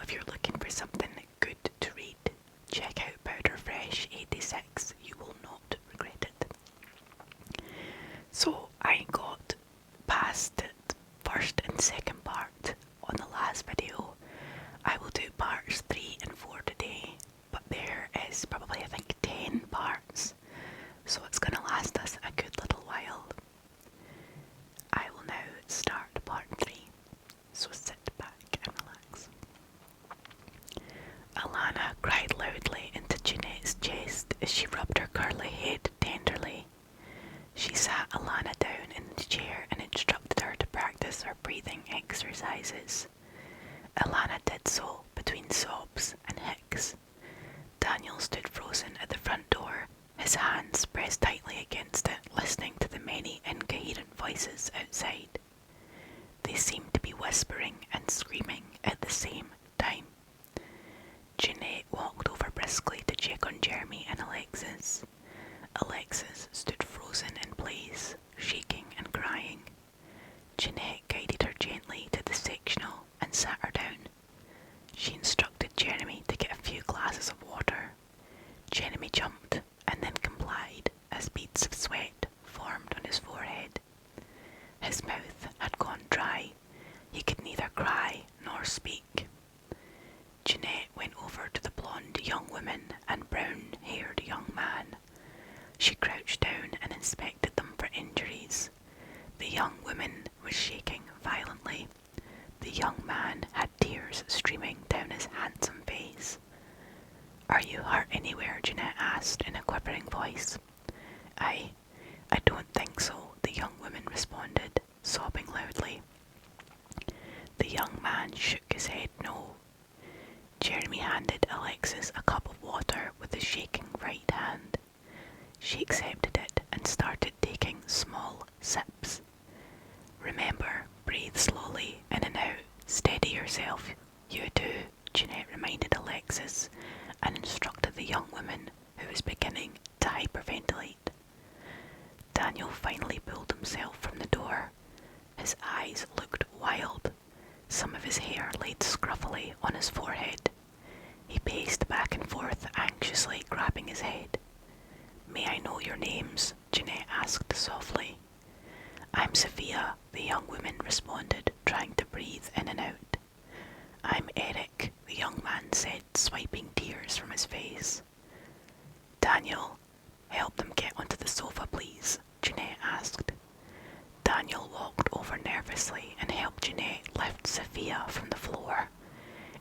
if you're looking for something good to read, check out Powder Fresh 86. You will not regret it. So I got past the first and second part on the last video. I will do parts 3 and 4 today, but there is probably I think 10 parts, so it's going to last us a good little while. I will now start part 3, so sit back and relax. Alana cried loudly into Jeanette's chest as she rubbed her curly head tenderly. She sat Alana down in the chair and instructed her to practice her breathing exercises. Alana did so between sobs and hicks. Daniel stood frozen at the front door, his hands pressed tightly against it, listening to the many incoherent voices outside. They seemed to be whispering and screaming at the same time. Jeanette walked over briskly to check on Jeremy and Alexis. Alexis stood frozen in place, shaking and crying. Jeanette guided her gently to the sectional and sat her down. She instructed Jeremy to get a few glasses of water. Jeremy jumped and then complied as beads of sweat formed on his forehead. His mouth had gone dry. He could neither cry nor speak. Jeanette went over to the blonde young woman and brown-haired young man. She crouched down and inspected them for injuries. The young woman was shaking violently. The young man had tears streaming down his handsome face. "Are you hurt anywhere?" Jeanette asked in a quivering voice. I don't think so," the young woman responded, sobbing loudly. The young man shook his head no. Jeremy handed Alexis a cup of water with a shaking right hand. She accepted it and started taking small sips. "Remember, breathe slowly in and out. Steady yourself. You do," Jeanette reminded Alexis and instructed the young woman, who was beginning to hyperventilate. Daniel finally pulled himself from the door. His eyes looked wild. Some of his hair laid scruffily on his forehead. He paced back and forth, anxiously grabbing his head. "May I know your names?" Jeanette asked softly. "I'm Sophia," the young woman responded, trying to breathe in and out. "I'm Eric," the young man said, swiping tears from his face. "Daniel, help them get onto the sofa, please," Jeanette asked. Daniel walked over nervously and helped Jeanette lift Sophia from the floor.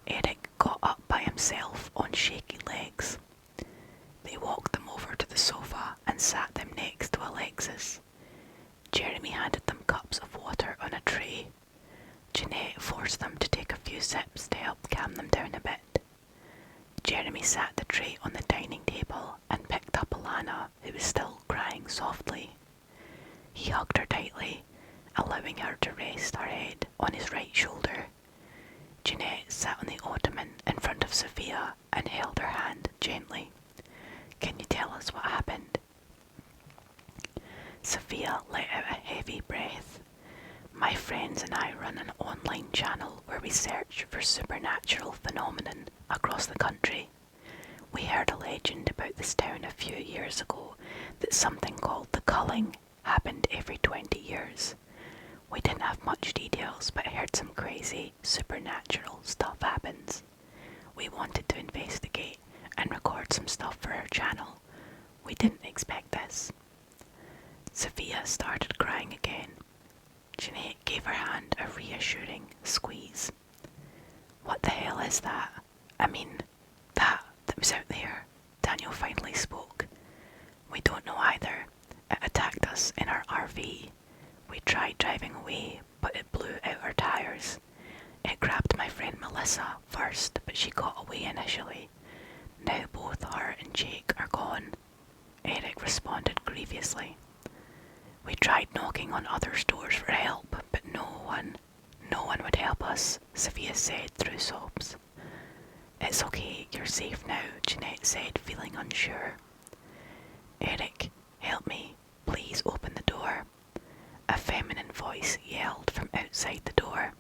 Eric got up by himself on shaky legs. They walked them over to the sofa and sat them next to Alexis. Jeremy handed them cups of water on a tray. Jeanette forced them to take a few sips to help calm them down a bit. Jeremy sat the tray on the dining table and picked up Alana, who was still crying softly. He hugged her tightly, allowing her to rest her head on his right shoulder. Jeanette sat on the ottoman in front of Sophia and held her hand gently. "Can you tell us what happened?" Sophia let out a heavy breath. "My friends and I run an online channel where we search for supernatural phenomenon across the country. We heard a legend about this town a few years ago that something called the culling happened every 20 years. We didn't have much details, but heard some crazy supernatural stuff happens. We wanted to investigate and record some stuff for our channel. We didn't expect this." Sophia started crying again. Jeanette gave her hand a reassuring squeeze. "What the hell is that? I mean, that was out there," Daniel finally spoke. "We don't know either. It attacked us in our RV. We tried driving away, but it blew out our tires. It grabbed my friend Melissa first, but she got away initially. Now both her and Jake are gone," Eric responded grievously. "We tried knocking on others' doors for help, but no one would help us," Sophia said through sobs. "It's okay, you're safe now," Jeanette said, feeling unsure. "Eric, help me. Please open the door." A feminine voice yelled from outside the door.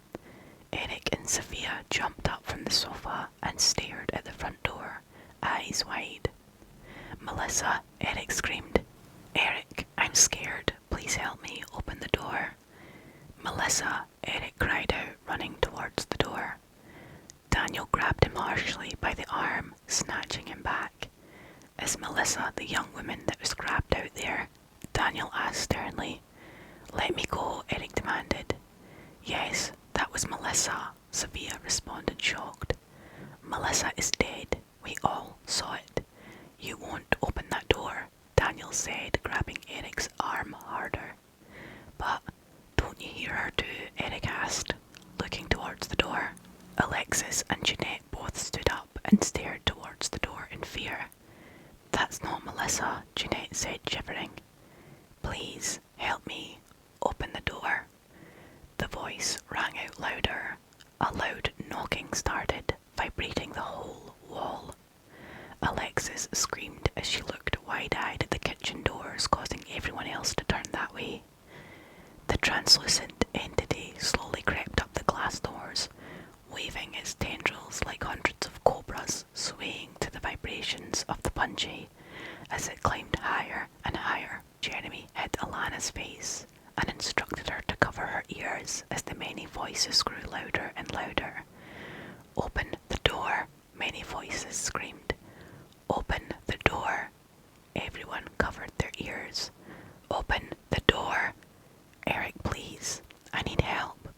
Eric and Sophia jumped up from the sofa and stared at the front door, eyes wide. "Melissa," Eric screamed. "Eric, I'm scared. Please help me open the door." "Melissa," Eric cried out, running towards the door. Daniel grabbed him harshly by the arm, snatching him back. "Is Melissa the young woman that was grabbed out there?" Daniel asked sternly. "Let me go," Eric demanded. "Yes, that was Melissa," Sophia responded, shocked. "Melissa is dead. We all saw it. You won't open that door," Daniel said, grabbing Eric's arm harder. "But don't you hear her too?" Eric asked, looking towards the door. Alexis and Jeanette both stood up and stared towards the door in fear. "That's not Melissa," Jeanette said, shivering. "Please, help me. Open the door." The voice rang out louder. A loud knocking started, vibrating the whole wall. Alexis screamed as she looked wide-eyed at the kitchen doors, causing everyone else to turn that way. The translucent entity slowly crept up the glass doors, waving its tendrils like hundreds of cobras, swaying to the vibrations of the bungee as it climbed higher and higher. Jeremy hid Alana's face and instructed her to cover her ears as the many voices grew louder and louder. "Open the door," many voices screamed. "Open the door." Everyone covered their ears. "Open the door." "Eric, please. I need help.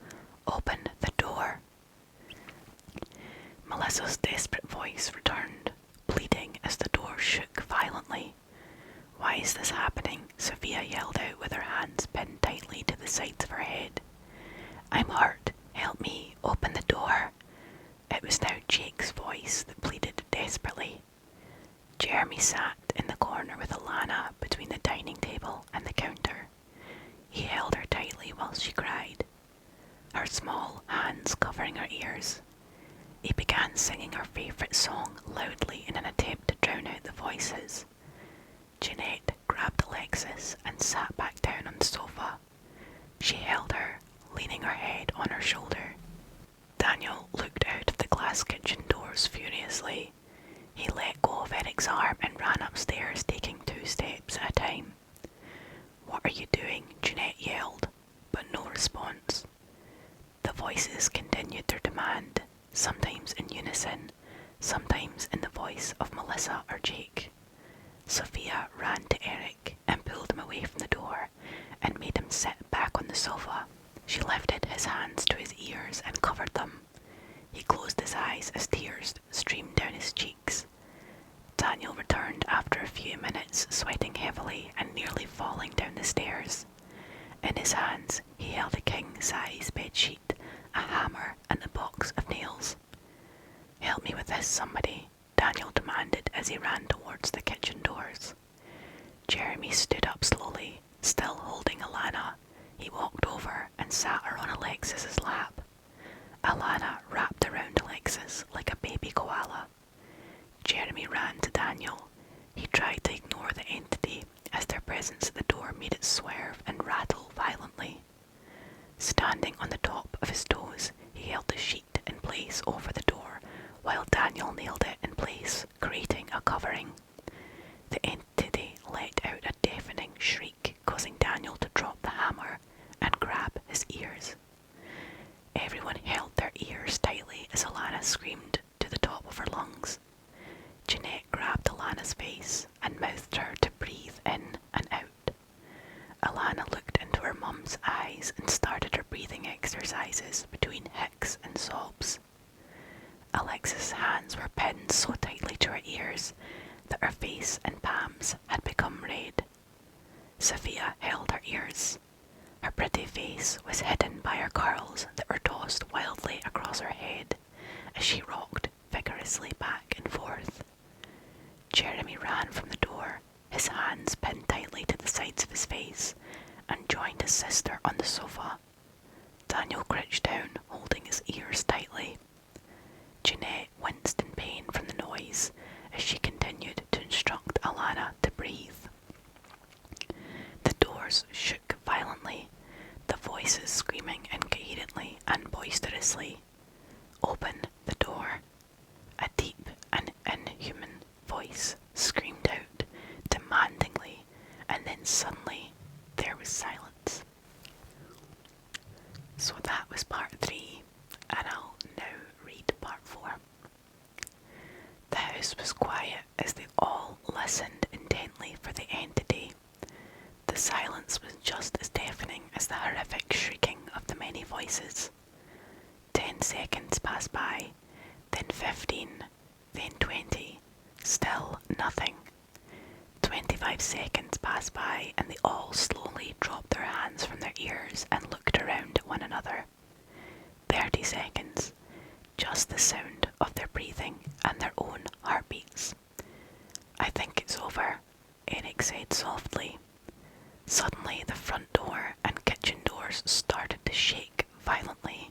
Open the door." Melissa's desperate voice returned, pleading as the door shook violently. "Why is this happening?" Sophia yelled out with her hands pinned tightly to the sides of her head. "I'm hurt. Help me. Open the door." It was now Jake's voice that pleaded desperately. Jeremy sat in the corner with Alana between the dining table and the counter. He held her tightly while she cried, her small hands covering her ears. He began singing her favourite song loudly in an attempt to drown out the voices. Jeanette grabbed Alexis and sat back down on the sofa. She held her, leaning her head on her shoulder. Daniel looked out of the glass kitchen doors furiously. He let go of Eric's arm and ran upstairs, taking 2 steps at a time. "What are you doing?" Jeanette yelled, but no response. The voices continued their demand, sometimes in unison, sometimes in the voice of Melissa or Jake. Sophia ran to Eric and pulled him away from the door and made him sit back on the sofa. She lifted his hands to his ears and covered them. He closed his eyes as tears streamed down his cheeks. Daniel returned after a few minutes, sweating heavily and nearly falling down the stairs. In his hands, he held a king-size bedsheet, a hammer, and a box of nails. "Help me with this, somebody," Daniel demanded as he ran towards the kitchen doors. Jeremy stood up slowly, still holding Alana. He walked over and sat her on Alexis's lap. Alana wrapped around Alexis like a baby koala. Jeremy ran to Daniel. He tried to ignore the entity as their presence at the door made it swerve and rattle violently. Standing on the top of his toes, he held the sheet in place over the door while Daniel nailed it in place, creating a covering. The entity let out a deafening shriek, causing Daniel to drop the hammer and grab his ears. Everyone held their ears tightly as Alana screamed to the top of her lungs. Jeanette grabbed Alana's face and mouthed her to breathe in and out. Alana looked into her mum's eyes and started her breathing exercises between hicks and sobs. Alexis' hands were pinned so tightly to her ears that her face and palms had become red. Sophia held her ears. Her pretty face was hidden by her curls that were tossed wildly across her head as she rocked vigorously back and forth. Jeremy ran from the door, his hands pinned tightly to the sides of his face, and joined his sister on the sofa. Daniel crouched down, holding his ears tightly. Jeanette winced in pain from the noise as she continued to instruct Alana to breathe. The doors shook violently, the voices screaming incoherently and boisterously. "Open the door." A house was quiet as they all listened intently for the entity. The silence was just as deafening as the horrific shrieking of the many voices. 10 seconds passed by, then 15, then 20. Still nothing. 25 seconds passed by and they all slowly dropped their hands from their ears and looked around at one another. 30 seconds. Just the sound of their breathing and their own heartbeats. I think it's over, Eric said softly. Suddenly the front door and kitchen doors started to shake violently.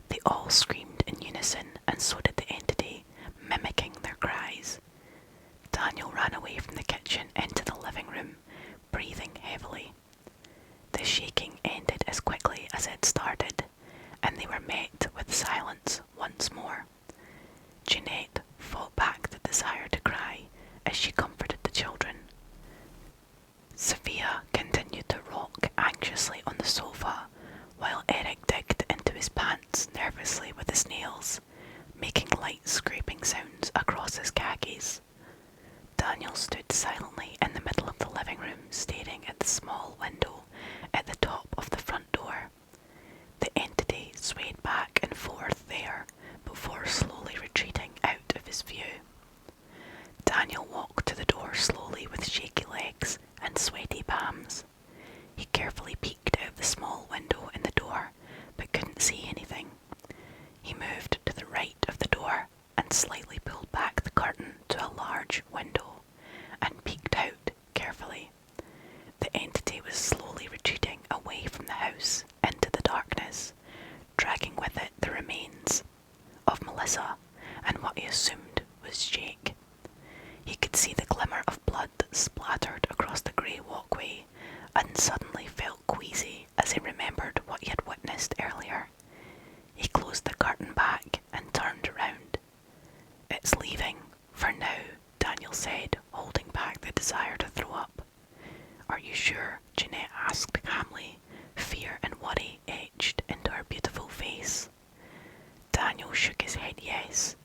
They all screamed in unison, and so did the entity, mimicking their cries. Daniel ran away from the kitchen into the living room, breathing heavily. The shaking ended as quickly as it started, and they were met with silence once more. Jeanette fought back the desire to cry as she comforted the children. Sophia continued to rock anxiously on the sofa, while Eric digged into his pants nervously with his nails, making light scraping sounds across his khakis. Daniel stood silently in the middle of the living room, staring at the small window at the top of the front door. The entity swayed back and forth there before slowly retreating out of his view. Daniel walked to the door slowly with shaky legs and sweaty palms. He carefully peeked out the small window in the door, but couldn't see anything. He moved to the right of the door and slightly pulled back the curtain to a large window and peeked out carefully. The entity was slowly retreating away from the house into the darkness, dragging with it the remains of Melissa and what he assumed was Jake. He could see the glimmer of blood splattered across the grey walkway and suddenly felt queasy as he remembered what he had witnessed earlier. He closed the curtain back and turned around. "It's leaving, for now," Daniel said, holding back the desire to throw up. "Are you sure?" Jeanette asked calmly, fear and worry etched into her beautiful face. Daniel shook his head yes.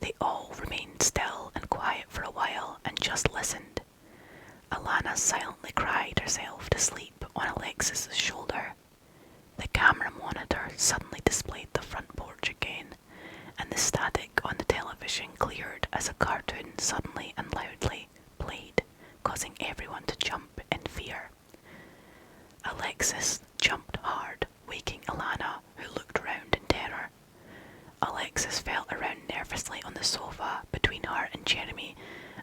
They all remained still and quiet for a while and just listened. Alana silently cried herself to sleep on Alexis's shoulder. The camera monitor suddenly displayed the front porch again, and the static on the television cleared as a cartoon suddenly and loudly played, causing everyone to jump in fear. Alexis jumped hard, waking Alana, who looked round in terror. Alexis felt around nervously on the sofa between her and Jeremy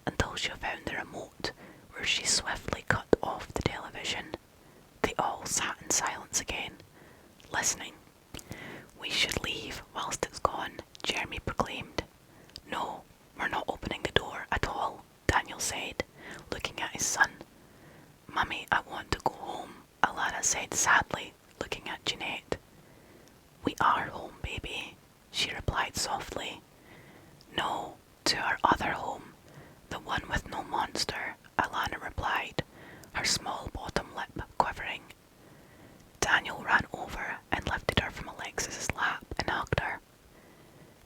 until she found the remote, where she swiftly cut off the television. They all sat in silence again, listening. "We should leave whilst it's gone," Jeremy proclaimed. "No, we're not opening the door at all," Daniel said, looking at his son. "Mummy, I want to go home," Alana said sadly, looking at Jeanette. "We are home, baby," she replied softly. "No, to our other home, the one with no monster," Alana replied, her small bottom lip quivering. Daniel ran over and lifted her from Alexis's lap and hugged her.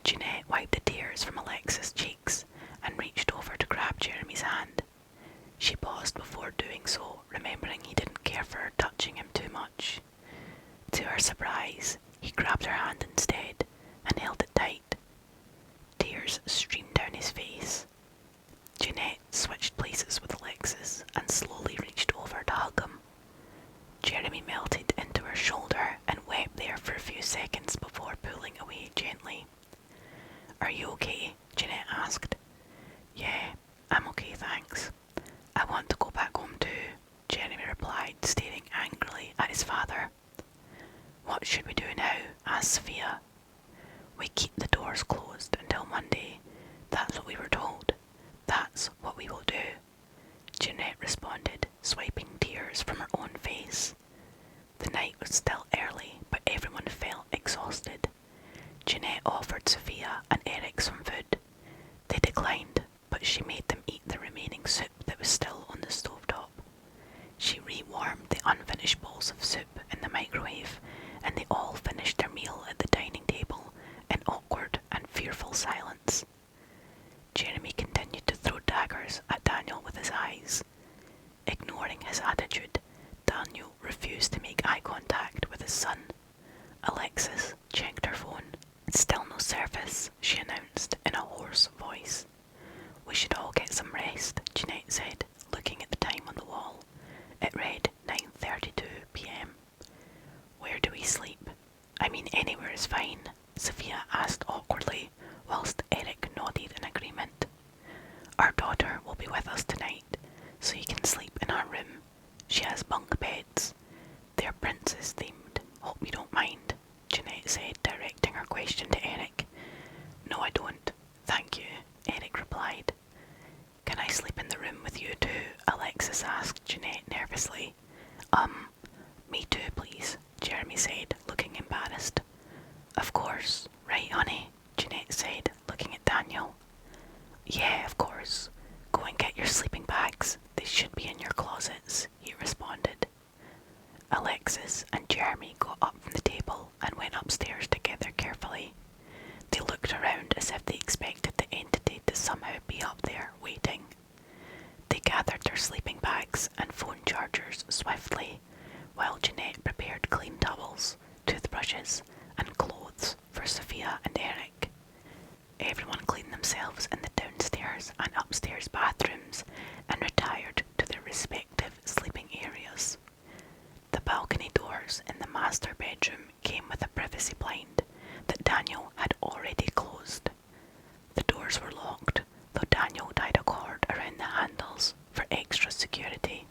Jeanette wiped the tears from Alexis' cheeks and reached over to grab Jeremy's hand. She paused before doing so, remembering he didn't care for her touching him too much. To her surprise, he grabbed her hand instead and held it tight. Tears streamed down his face. Jeanette switched places with Alexis and slowly reached over to hug him. Jeremy melted into her shoulder and wept there for a few seconds before pulling away gently. "Are you okay?" Jeanette asked. "Yeah, I'm okay, thanks. I want to go back home too," Jeremy replied, staring angrily at his father. "What should we do now?" asked Sophia. "We keep the doors closed until Monday. That's what we were told. That's what we will do," Jeanette responded, swiping tears from her own face. The night was still early, but everyone felt exhausted. Jeanette offered Sophia and Eric some food. They declined, but she made them eat the remaining soup that was still on the stovetop. She rewarmed the unfinished bowls of soup in the microwave, and they all finished their meal at the dining table in awkward and fearful silence. ignoring his attitude, Daniel refused to make eye contact with his son. Alexis checked her phone. Still no service, she announced in a hoarse voice. We should all get some rest, Jeanette said, looking at the time on the wall. It read 9:32 p.m. Where do we sleep? I mean, anywhere is fine, Sophia asked awkwardly, whilst Eric nodded in agreement. Our daughter will be with us tonight, so you can sleep in our room. She has bunk beds. They're princess themed. Hope you don't mind, Jeanette said, directing her question to Eric. No, I don't. Thank you, Eric replied. Can I sleep in the room with you too? Alexis asked Jeanette nervously. Me too, please, Jeremy said, looking embarrassed. Of course. Right, honey, Jeanette said, looking at Daniel. Yeah, of course. Go and get your sleeping bags. They should be in your closets, he responded. Alexis and Jeremy got up from the table and went upstairs together carefully. They looked around as if they expected the entity to somehow be up there, waiting. They gathered their sleeping bags and phone chargers swiftly, while Jeanette prepared clean towels, toothbrushes, and clothes for Sophia and Eric. Everyone cleaned themselves in the downstairs and upstairs bathrooms and retired to their respective sleeping areas. The balcony doors in the master bedroom came with a privacy blind that Daniel had already closed. The doors were locked, though Daniel tied a cord around the handles for extra security.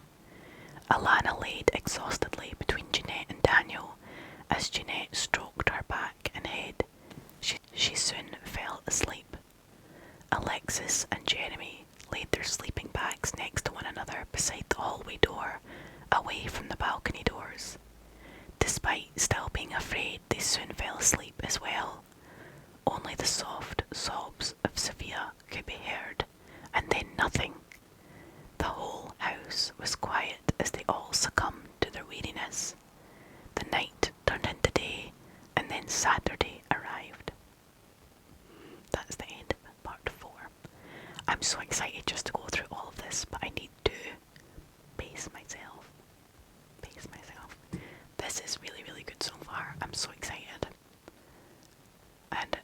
Alana laid exhaustedly between Jeanette and Daniel as Jeanette stroked her back and head. She soon fell asleep. Alexis and Jeremy laid their sleeping bags next to one another beside the hallway door, away from the balcony doors. Despite still being afraid, they soon fell asleep as well. Only the soft sobs of Sophia could be heard, and then nothing. The whole house was quiet as they all succumbed to their weariness. The night turned into day, and then Saturday arrived. That's the end of part 4. I'm so excited just to go through all of this, but I need to pace myself. This is really, really good so far. I'm so excited. And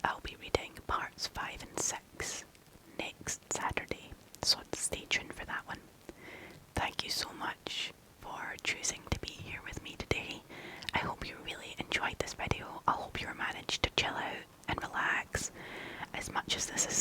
I'll be reading parts 5 and 6 next Saturday, so stay tuned for that one. Thank you so much for choosing to be here with me today. I hope you really enjoyed this video. I hope you managed to chill out and relax as much as this is